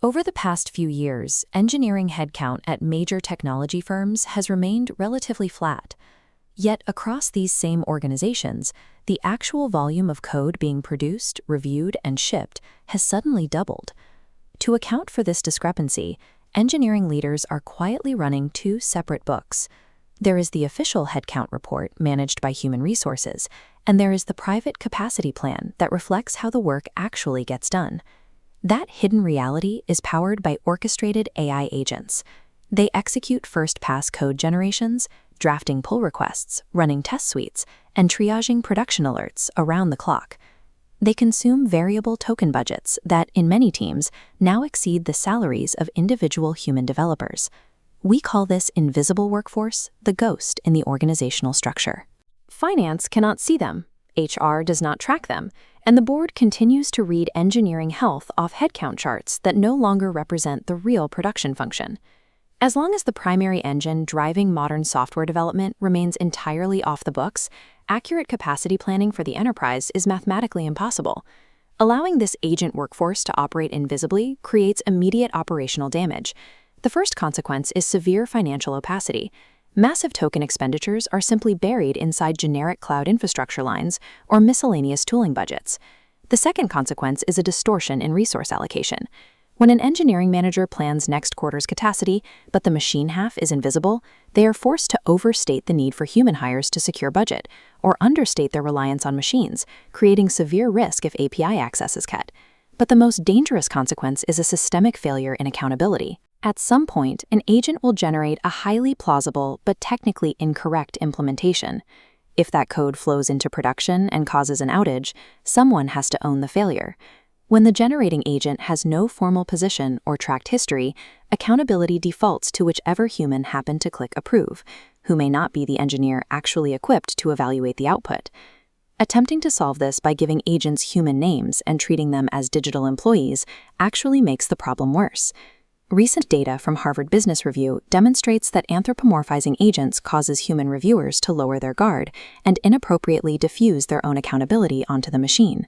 Over the past few years, engineering headcount at major technology firms has remained relatively flat. Yet across these same organizations, the actual volume of code being produced, reviewed, and shipped has suddenly doubled. To account for this discrepancy, engineering leaders are quietly running two separate books. There is the official headcount report managed by Human Resources, and there is the private capacity plan that reflects how the work actually gets done. That hidden reality is powered by orchestrated AI agents. They execute first-pass code generations, drafting pull requests, running test suites, and triaging production alerts around the clock. They consume variable token budgets that, in many teams, now exceed the salaries of individual human developers. We call this invisible workforce the ghost in the organizational structure. Finance cannot see them, HR does not track them, and the board continues to read engineering health off headcount charts that no longer represent the real production function. As long as the primary engine driving modern software development remains entirely off the books, accurate capacity planning for the enterprise is mathematically impossible. Allowing this agent workforce to operate invisibly creates immediate operational damage. The first consequence is severe financial opacity. Massive token expenditures are simply buried inside generic cloud infrastructure lines or miscellaneous tooling budgets. The second consequence is a distortion in resource allocation. When an engineering manager plans next quarter's capacity, but the machine half is invisible, they are forced to overstate the need for human hires to secure budget, or understate their reliance on machines, creating severe risk if API access is cut. But the most dangerous consequence is a systemic failure in accountability. At some point, an agent will generate a highly plausible but technically incorrect implementation. If that code flows into production and causes an outage, someone has to own the failure. When the generating agent has no formal position or tracked history, accountability defaults to whichever human happened to click approve, who may not be the engineer actually equipped to evaluate the output. Attempting to solve this by giving agents human names and treating them as digital employees actually makes the problem worse. Recent data from Harvard Business Review demonstrates that anthropomorphizing agents causes human reviewers to lower their guard and inappropriately diffuse their own accountability onto the machine.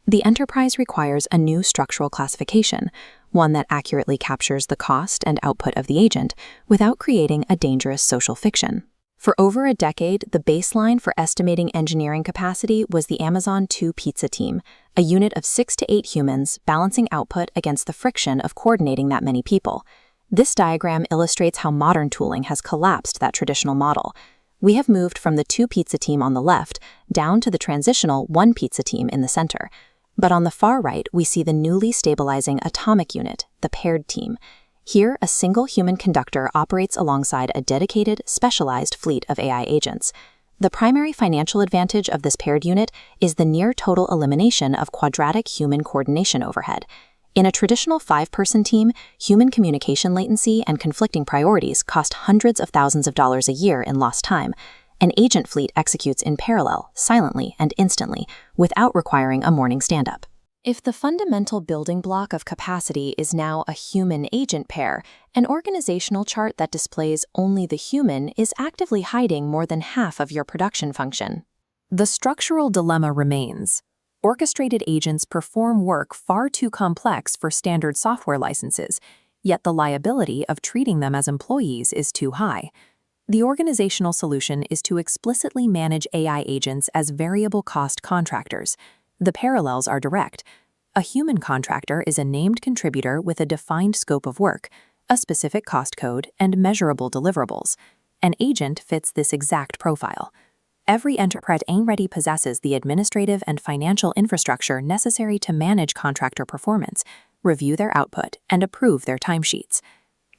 The enterprise requires a new structural classification, one that accurately captures the cost and output of the agent without creating a dangerous social fiction. For over a decade, the baseline for estimating engineering capacity was the Amazon 2 Pizza team, a unit of 6 to 8 humans balancing output against the friction of coordinating that many people. This diagram illustrates how modern tooling has collapsed that traditional model. We have moved from the 2 Pizza team on the left down to the transitional 1 Pizza team in the center. But on the far right, we see the newly stabilizing atomic unit, the paired team. Here, a single human conductor operates alongside a dedicated, specialized fleet of AI agents. The primary financial advantage of this paired unit is the near-total elimination of quadratic human coordination overhead. In a traditional 5-person team, human communication latency and conflicting priorities cost hundreds of thousands of dollars a year in lost time. An agent fleet executes in parallel, silently and instantly, without requiring a morning stand-up. If the fundamental building block of capacity is now a human-agent pair, an organizational chart that displays only the human is actively hiding more than half of your production function. The structural dilemma remains. Orchestrated agents perform work far too complex for standard software licenses, yet the liability of treating them as employees is too high. The organizational solution is to explicitly manage AI agents as variable cost contractors. The parallels are direct. A human contractor is a named contributor with a defined scope of work, a specific cost code, and measurable deliverables. An agent fits this exact profile. Every enterprise already possesses the administrative and financial infrastructure necessary to manage contractor performance, review their output, and approve their timesheets.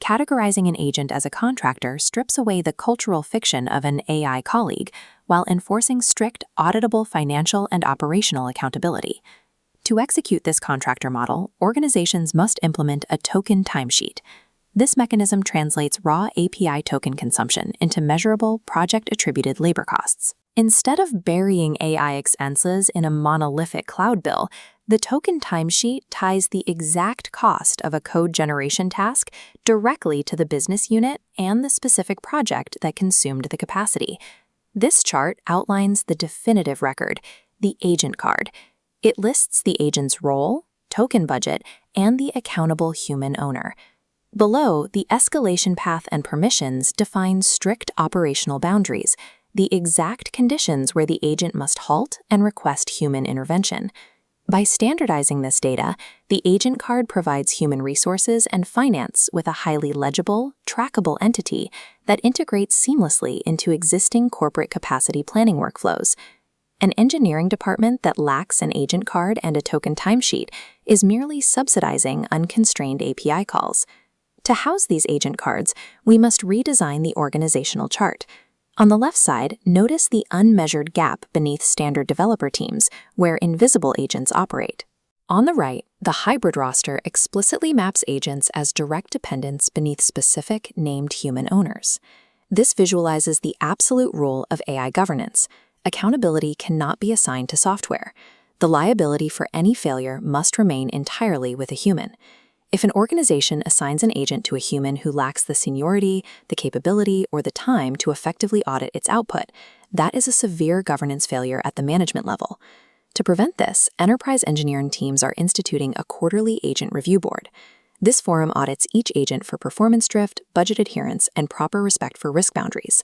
Categorizing an agent as a contractor strips away the cultural fiction of an AI colleague while enforcing strict, auditable financial and operational accountability. To execute this contractor model, organizations must implement a token timesheet. This mechanism translates raw API token consumption into measurable, project-attributed labor costs. Instead of burying AI expenses in a monolithic cloud bill, the token timesheet ties the exact cost of a code generation task directly to the business unit and the specific project that consumed the capacity. This chart outlines the definitive record, the agent card. It lists the agent's role, token budget, and the accountable human owner. Below, the escalation path and permissions define strict operational boundaries, the exact conditions where the agent must halt and request human intervention. By standardizing this data, the agent card provides human resources and finance with a highly legible, trackable entity that integrates seamlessly into existing corporate capacity planning workflows. An engineering department that lacks an agent card and a token timesheet is merely subsidizing unconstrained API calls. To house these agent cards, we must redesign the organizational chart. On the left side, notice the unmeasured gap beneath standard developer teams, where invisible agents operate. On the right, the hybrid roster explicitly maps agents as direct dependents beneath specific named human owners. This visualizes the absolute rule of AI governance. Accountability cannot be assigned to software. The liability for any failure must remain entirely with a human. If an organization assigns an agent to a human who lacks the seniority, the capability, or the time to effectively audit its output, that is a severe governance failure at the management level. To prevent this, enterprise engineering teams are instituting a quarterly agent review board. This forum audits each agent for performance drift, budget adherence, and proper respect for risk boundaries.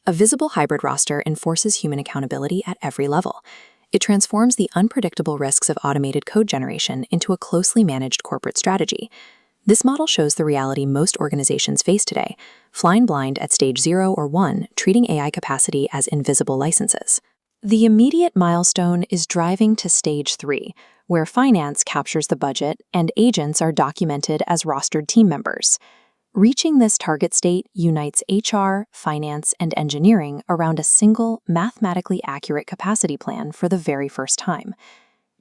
A visible hybrid roster enforces human accountability at every level. It transforms the unpredictable risks of automated code generation into a closely managed corporate strategy. This model shows the reality most organizations face today, flying blind at stage 0 or 1, treating AI capacity as invisible licenses. The immediate milestone is driving to stage 3, where finance captures the budget and agents are documented as rostered team members. Reaching this target state unites HR, finance, and engineering around a single, mathematically accurate capacity plan for the very first time.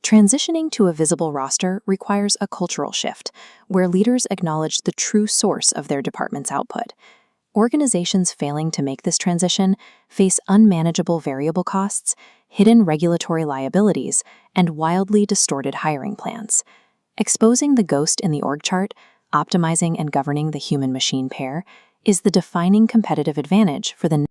Transitioning to a visible roster requires a cultural shift, where leaders acknowledge the true source of their department's output. Organizations failing to make this transition face unmanageable variable costs, hidden regulatory liabilities, and wildly distorted hiring plans. Exposing the ghost in the org chart, optimizing and governing the human-machine pair, is the defining competitive advantage for the